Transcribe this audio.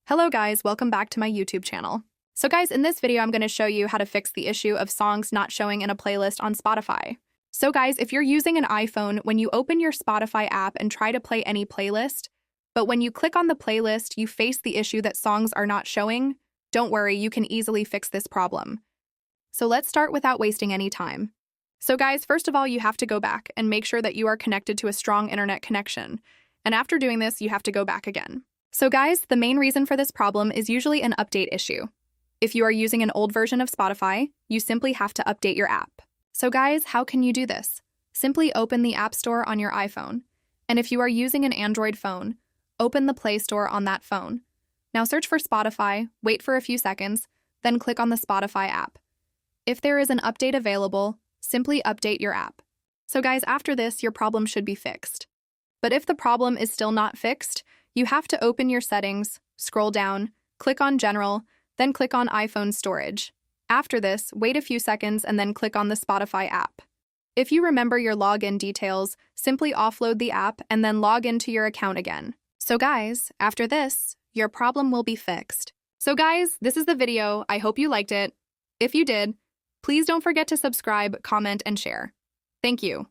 Hello guys, welcome back to my YouTube channel. So guys, in this video I'm going to show you how to fix the issue of songs not showing in a playlist on Spotify. So guys, if you're using an iPhone, when you open your Spotify app and try to play any playlist, but when you click on the playlist, you face the issue that songs are not showing, don't worry, you can easily fix this problem. So let's start without wasting any time. So guys, first of all, you have to go back and make sure that you are connected to a strong internet connection. And after doing this, you have to go back again. So guys, the main reason for this problem is usually an update issue. If you are using an old version of Spotify, you simply have to update your app. So guys, how can you do this? Simply open the App Store on your iPhone. And if you are using an Android phone, open the Play Store on that phone. Now search for Spotify, wait for a few seconds, then click on the Spotify app. If there is an update available, simply update your app. So guys, after this, your problem should be fixed. But if the problem is still not fixed, you have to open your settings, scroll down, click on General, then click on iPhone Storage. After this, wait a few seconds and then click on the Spotify app. If you remember your login details, simply offload the app and then log into your account again. So guys, after this, your problem will be fixed. So guys, this is the video. I hope you liked it. If you did, please don't forget to subscribe, comment, and share. Thank you.